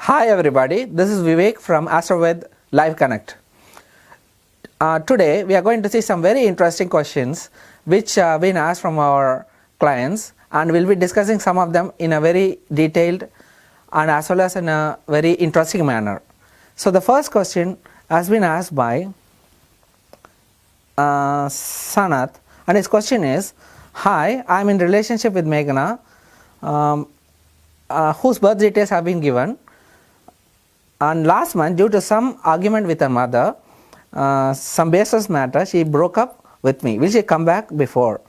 Hi everybody, this is Vivek from AstroVed's Live Connect. Today we are going to see some very interesting questions which have been asked from our clients, and we will be discussing some of them in a very detailed and as well as in a very interesting manner. So the first question has been asked by Sanath, and his question is, hi, I am in relationship with Meghna whose birth details have been given. And last month, due to some argument with her mother, some baseless matter, she broke up with me. Will she come back before?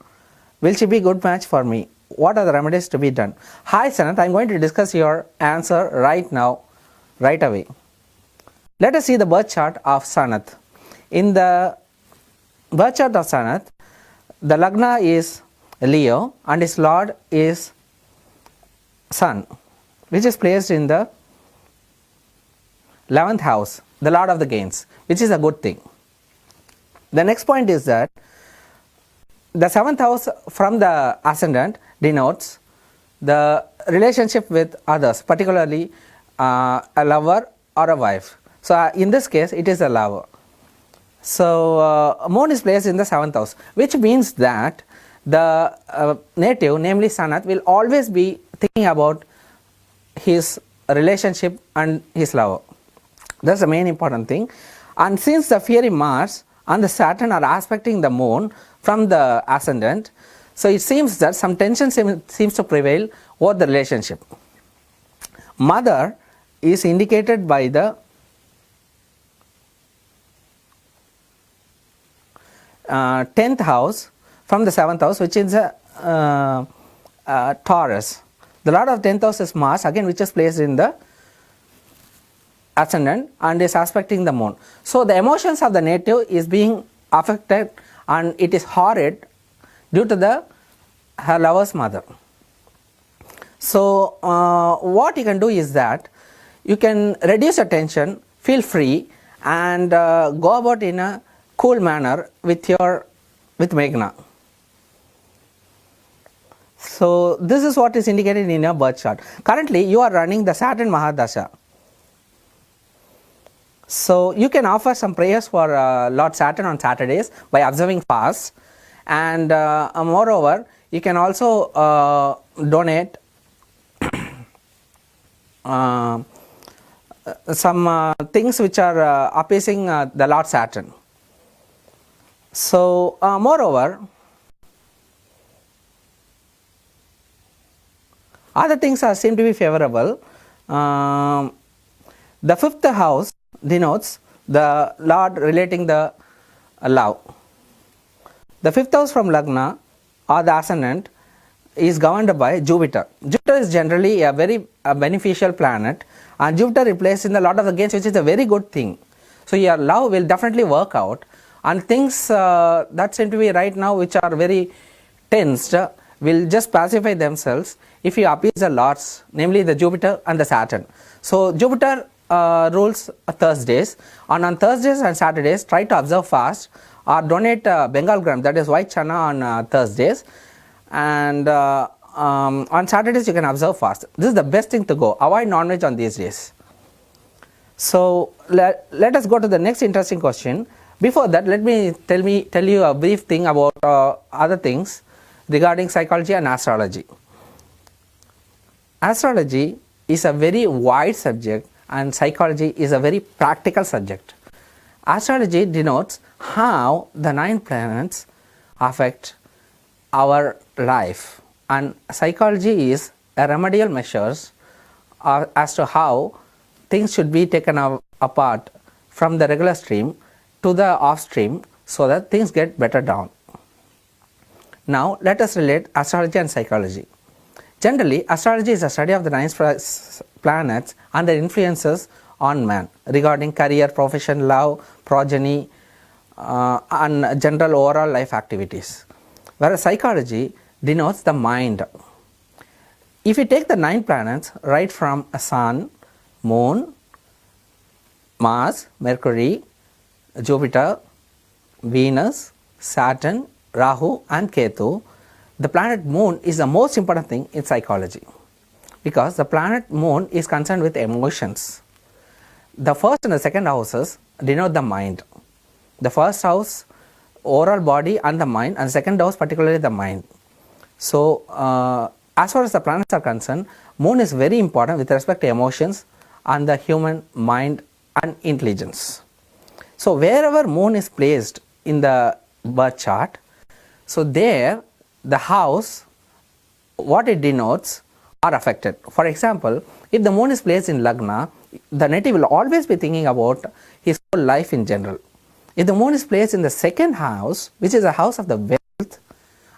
Will she be a good match for me? What are the remedies to be done? Hi Sanath, I am going to discuss your answer right now, right away. Let us see the birth chart of Sanath. In the birth chart of Sanath, the Lagna is Leo and his Lord is Sun, which is placed in the 11th house, the Lord of the Gains, which is a good thing. The next point is that the 7th house from the ascendant denotes the relationship with others, particularly a lover or a wife. So in this case it is a lover. So Moon is placed in the 7th house, which means that the native, namely Sanath, will always be thinking about his relationship and his lover. That is the main important thing. And since the fiery Mars and the Saturn are aspecting the Moon from the ascendant, so it seems that some tension seems to prevail over the relationship. Mother is indicated by the 10th house from the 7th house, which is a Taurus. The Lord of 10th house is Mars, again, which is placed in the ascendant and is aspecting the Moon. So the emotions of the native is being affected and it is horrid due to her lover's mother. So what you can do is that you can reduce your tension, feel free, and go about in a cool manner with Meghna. So this is what is indicated in your birth chart. Currently you are running the Saturn Mahadasha. So you can offer some prayers for Lord Saturn on Saturdays by observing fasts, and moreover you can also donate some things which are appeasing the Lord Saturn. So moreover, other things seem to be favorable. The 5th house denotes the Lord relating the love. The 5th house from Lagna or the ascendant is governed by Jupiter. Jupiter is generally a very beneficial planet, and Jupiter replaced in the Lord of the Gains, which is a very good thing. So your love will definitely work out, and things that seem to be right now which are very tensed will just pacify themselves if you appease the lords, namely the Jupiter and the Saturn. So Jupiter rules Thursdays, and on Thursdays and Saturdays try to observe fast or donate Bengal gram, that is white chana, on Thursdays, and on Saturdays you can observe fast. This is the best thing to go. Avoid non-veg on these days. So let us go to the next interesting question. Before that, let me tell you a brief thing about other things regarding psychology and astrology. Astrology is a very wide subject and psychology is a very practical subject. Astrology denotes how the 9 planets affect our life, and psychology is a remedial measures as to how things should be taken apart from the regular stream to the off stream so that things get better down. Now let us relate astrology and psychology. Generally, astrology is a study of the 9 planets and their influences on man regarding career, profession, love, progeny, and general overall life activities. Whereas psychology denotes the mind. If you take the 9 planets right from Sun, Moon, Mars, Mercury, Jupiter, Venus, Saturn, Rahu and Ketu, the planet Moon is the most important thing in psychology. because the planet moon is concerned with emotions. The first and the second houses denote the mind. The first house, overall body and the mind, and the second house particularly the mind. So as far as the planets are concerned, moon is very important with respect to emotions and the human mind and intelligence. So wherever moon is placed in the birth chart, so there the house, what it denotes, are affected. For example, if the moon is placed in Lagna, the native will always be thinking about his whole life in general. If the moon is placed in the second house, which is a house of the wealth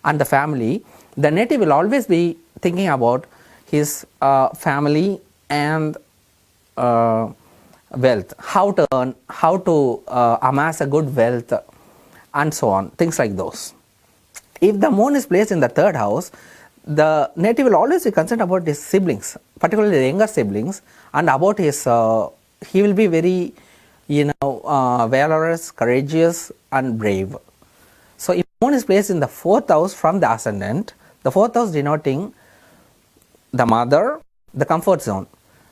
and the family, the native will always be thinking about his family and wealth, how to earn, how to amass a good wealth, and so on, things like those. If the moon is placed in the third house, the native will always be concerned about his siblings, particularly the younger siblings, and about his, he will be very, valorous, courageous, and brave. So if moon is placed in the fourth house from the ascendant, the fourth house denoting the mother, the comfort zone,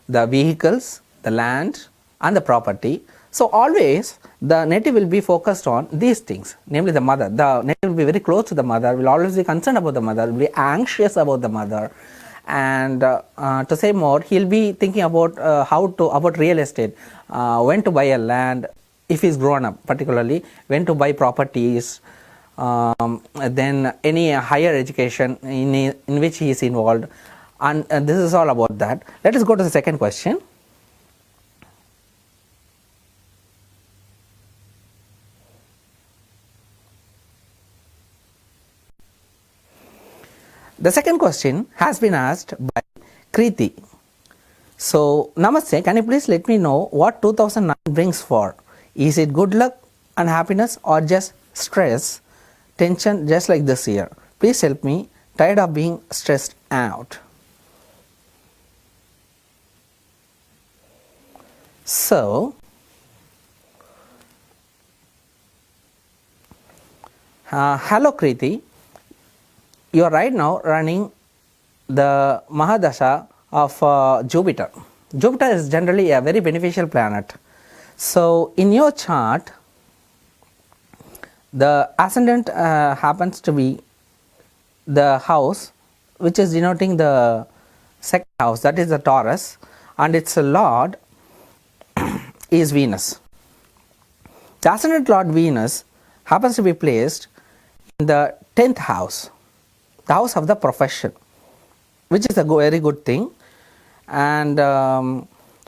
the vehicles, the land, and the property. So always the native will be focused on these things, namely the mother. The native will be very close to the mother, will always be concerned about the mother, will be anxious about the mother, and to say more, he'll be thinking about about real estate, when to buy a land if he's grown up, particularly when to buy properties, then any higher education in which he is involved, and this is all about that. Let us go to the second question. The second question has been asked by Kriti. So, Namaste, can you please let me know what 2009 brings for? Is it good luck and happiness, or just stress, tension, just like this year? Please help me, tired of being stressed out. So, hello Kriti. You are right now running the Mahadasha of Jupiter. Jupiter is generally a very beneficial planet. So in your chart, the ascendant happens to be the house which is denoting the second house, that is the Taurus, and its lord is Venus. The ascendant lord Venus happens to be placed in the 10th house, the house of the profession, which is a very good thing, and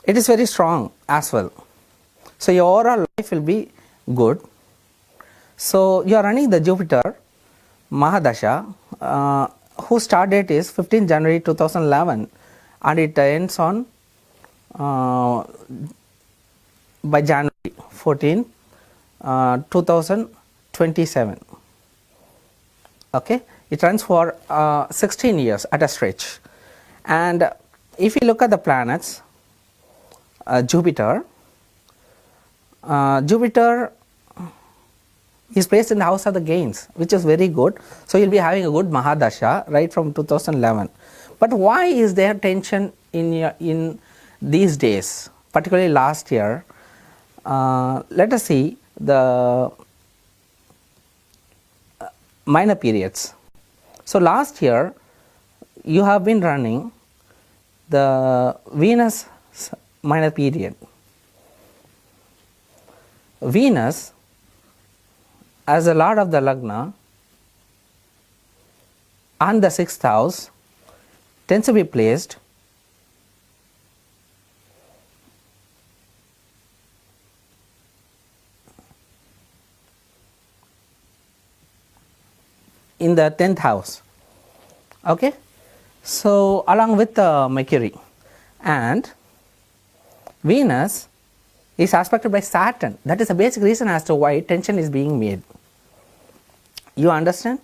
it is very strong as well. So your overall life will be good. So you are running the Jupiter Mahadasha, whose start date is 15 January 2011, and it ends on by January 14, 2027. Okay, it runs for 16 years at a stretch. And if you look at the planets, Jupiter is placed in the house of the gains, which is very good. So you will be having a good Mahadasha right from 2011. But why is there tension in these days, particularly last year? Let us see the minor periods. So last year you have been running the Venus minor period. Venus, as the lord of the Lagna and the 6th house, tends to be placed in the 10th house. Okay, so along with Mercury, and Venus is aspected by Saturn. That is the basic reason as to why tension is being made. You understand?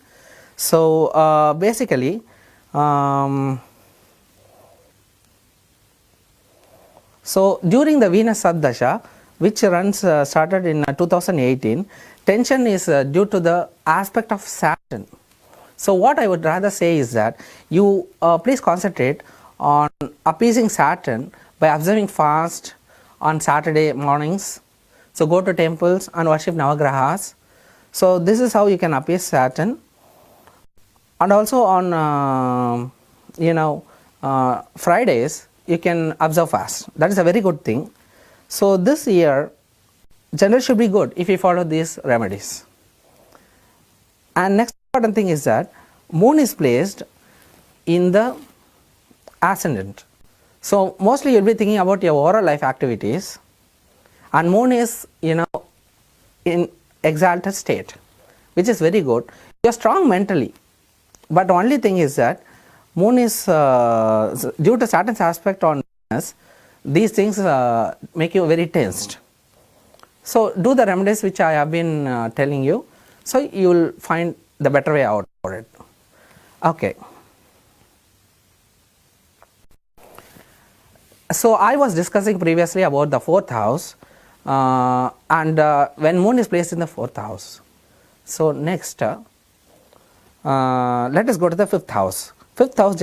So basically, so during the Venus Saddasha, which runs started in 2018, tension is due to the aspect of Saturn. So what I would rather say is that you please concentrate on appeasing Saturn by observing fast on Saturday mornings. So go to temples and worship Navagrahas. So this is how you can appease Saturn. And also on Fridays you can observe fast. That is a very good thing. So this year generally should be good if you follow these remedies. And next important thing is that moon is placed in the ascendant. So mostly you will be thinking about your overall life activities, and moon is in exalted state, which is very good. You are strong mentally, but the only thing is that moon is due to Saturn's aspect on Venus, these things make you very tensed. So do the remedies which I have been telling you, so you will find the better way out for it. Okay. So I was discussing previously about the 4th house, and when moon is placed in the 4th house. So next let us go to the 5th house. 5th house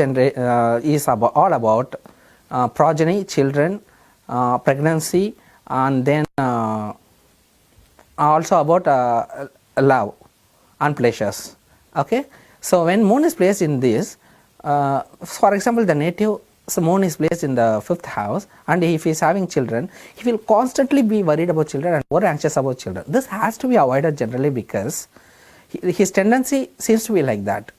is all about progeny, children, pregnancy, and then also about love and pleasures. Okay. So when moon is placed in this, for example, the native, so moon is placed in the 5th house, and if he is having children, he will constantly be worried about children and more anxious about children. This has to be avoided generally, because his tendency seems to be like that.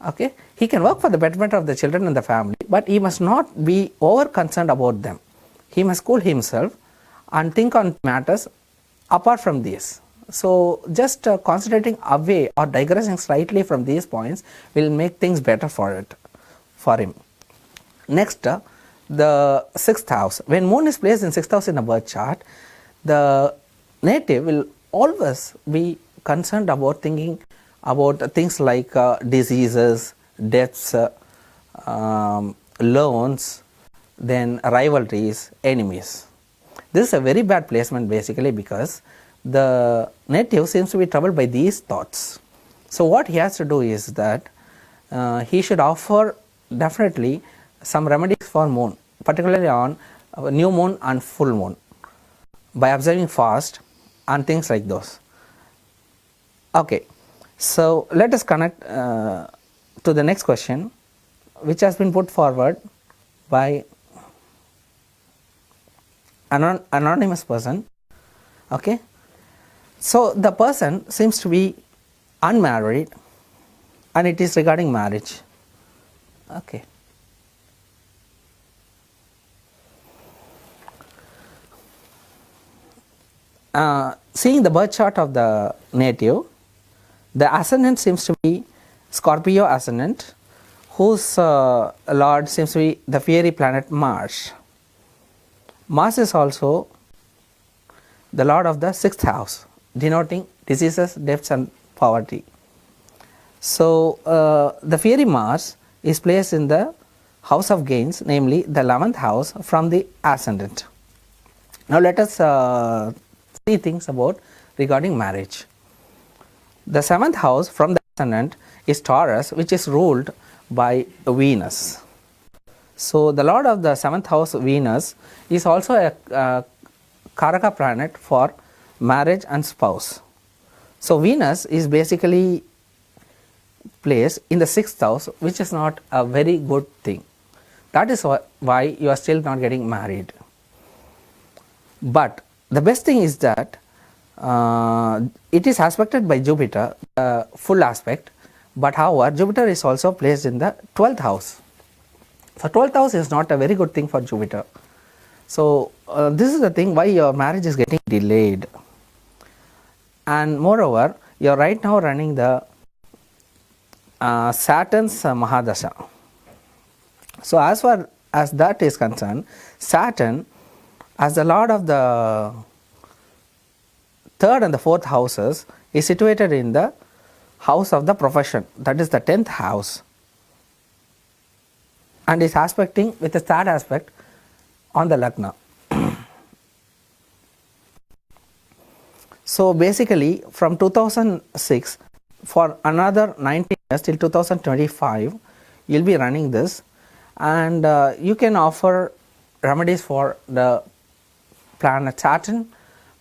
Okay. He can work for the betterment of the children and the family, but he must not be over concerned about them. He must cool himself and think on matters apart from this. So just concentrating away or digressing slightly from these points will make things better for him. Next, the 6th house. When moon is placed in 6th house in a birth chart, the native will always be concerned about thinking about things like diseases, deaths, loans, then rivalries, enemies. This is a very bad placement basically, because the native seems to be troubled by these thoughts. So what he has to do is that he should offer definitely some remedies for moon, particularly on new moon and full moon, by observing fast and things like those. Okay. So let us connect to the next question, which has been put forward by an anonymous person. Okay. So the person seems to be unmarried, and it is regarding marriage. Okay. Seeing the birth chart of the native, the ascendant seems to be Scorpio ascendant, whose lord seems to be the fiery planet Mars. Mars is also the lord of the 6th house, denoting diseases, deaths and poverty. So the fiery Mars is placed in the house of gains, namely the 11th house from the ascendant. Now let us see things about regarding marriage. The 7th house from the ascendant is Taurus, which is ruled by Venus. So the lord of the 7th house, Venus, is also a Karaka planet for marriage and spouse. So Venus is basically placed in the 6th house, which is not a very good thing. That is why you are still not getting married. But the best thing is that it is aspected by Jupiter, full aspect, but however Jupiter is also placed in the 12th house. So 12th house is not a very good thing for Jupiter. So this is the thing why your marriage is getting delayed. And moreover, you are right now running the Saturn's Mahadasha. So as far as that is concerned, Saturn, as the lord of the 3rd and the 4th houses, is situated in the house of the profession, that is the 10th house, and is aspecting with a 3rd aspect on the Lagna. So basically from 2006 for another 19 years till 2025 you will be running this, and you can offer remedies for the planet Saturn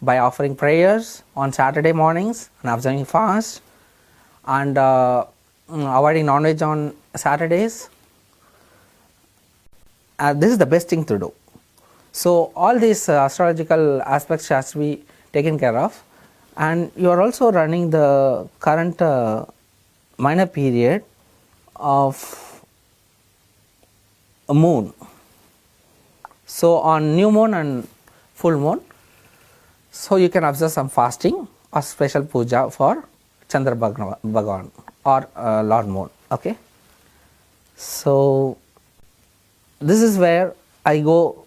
by offering prayers on Saturday mornings and observing fast, and avoiding non-veg on Saturdays. This is the best thing to do. So all these astrological aspects has to be taken care of, and you are also running the current minor period of a moon. So on new moon and full moon, so you can observe some fasting or special puja for Chandra Bhagavan or Lord Moon. Okay. So this is where I go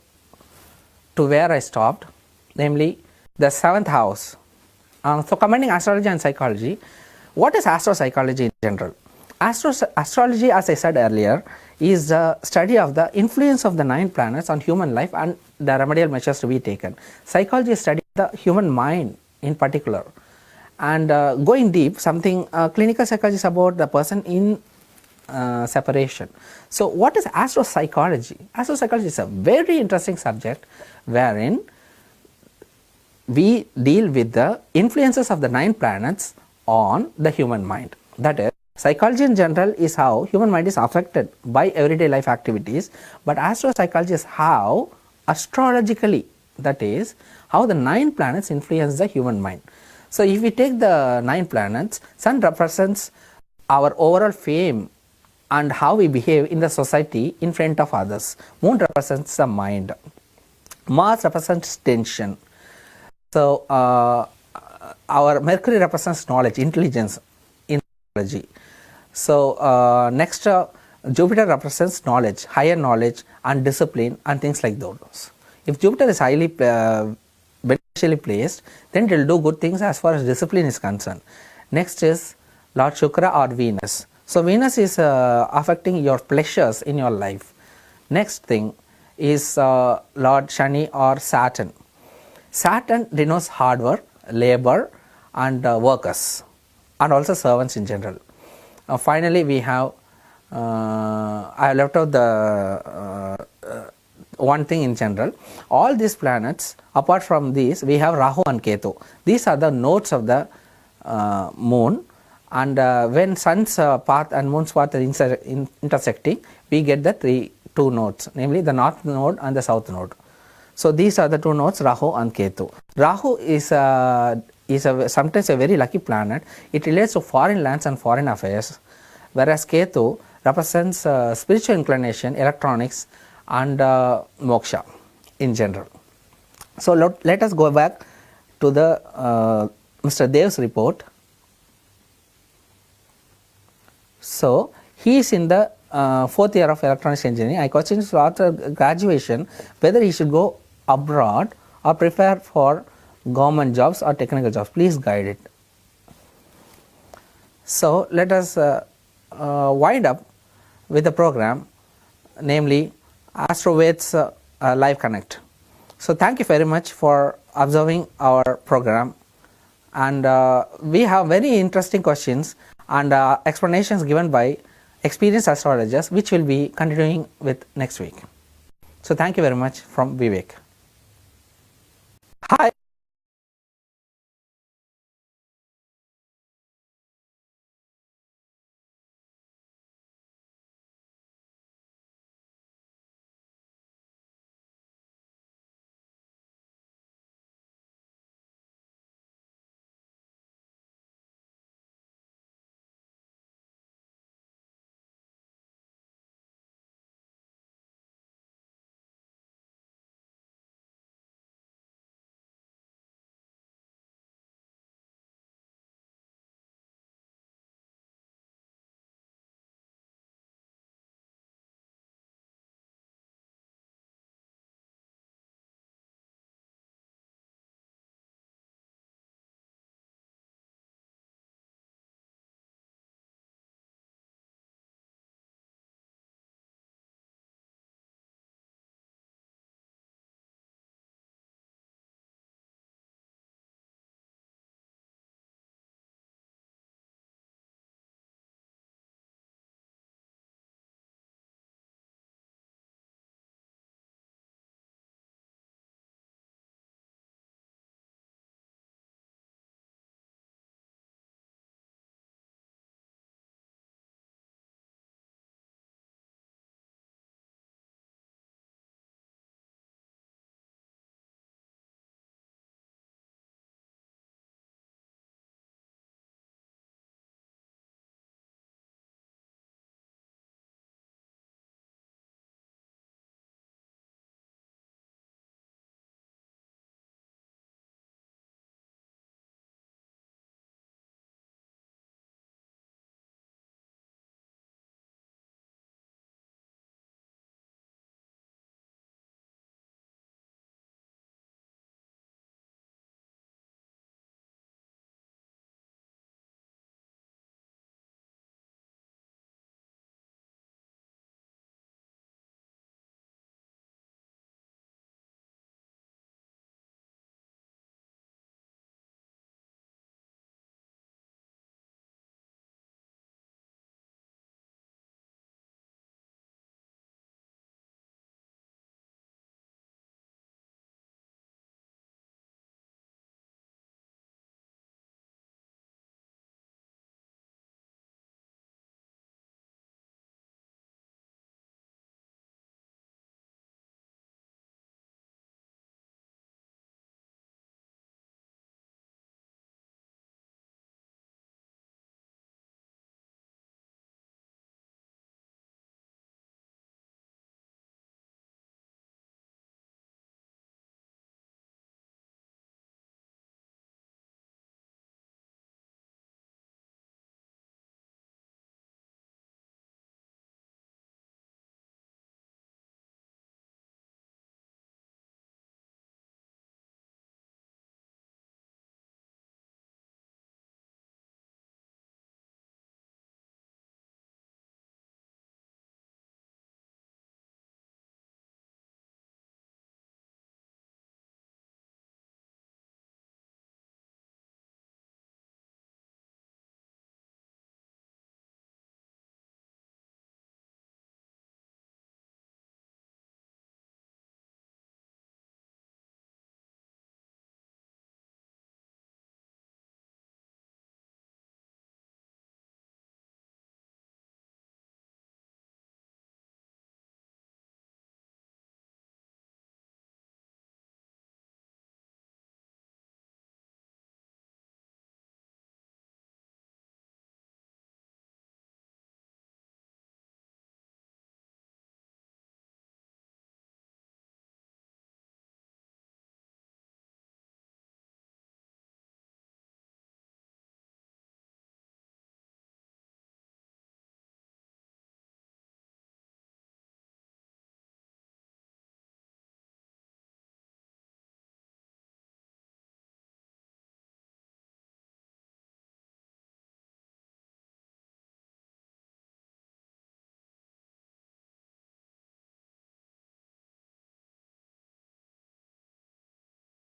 to where I stopped, namely the 7th house. So combining astrology and psychology, what is astropsychology in general? Astrology, as I said earlier, is the study of the influence of the 9 planets on human life and the remedial measures to be taken. Psychology is studying the human mind in particular, and going deep, something clinical psychology is about the person in separation. So what is astropsychology? Astropsychology is a very interesting subject wherein we deal with the influences of the 9 planets on the human mind. That is, psychology in general is how human mind is affected by everyday life activities, but astropsychology is how astrologically, that is, how the 9 planets influence the human mind. So if we take the 9 planets, Sun represents our overall fame and how we behave in the society in front of others. Moon represents the mind. Mars represents tension. So our Mercury represents knowledge, intelligence in astrology. So next Jupiter represents knowledge, higher knowledge and discipline and things like those. If Jupiter is highly beneficially placed, then it will do good things as far as discipline is concerned. Next is Lord Shukra or Venus. So Venus is affecting your pleasures in your life. Next thing is Lord Shani or Saturn. Saturn denotes hard work, labor and workers, and also servants in general. Finally we have, I left out the one thing in general. All these planets, apart from these, we have Rahu and Ketu. These are the nodes of the moon, and when sun's path and moon's path are intersecting, we get the two nodes, namely the north node and the south node. So these are the two nodes, Rahu and Ketu. Rahu is sometimes a very lucky planet. It relates to foreign lands and foreign affairs, whereas Ketu represents spiritual inclination, electronics and moksha in general. So let us go back to the Mr. Dev's report. So he is in the 4th year of electronics engineering. I questioned him after graduation whether he should go abroad or prepare for government jobs or technical jobs. Please guide it. So let us wind up with the program, namely AstroVed's Live Connect. So thank you very much for observing our program, and we have very interesting questions and explanations given by experienced astrologers, which will be continuing with next week. So thank you very much from Vivek. Hi.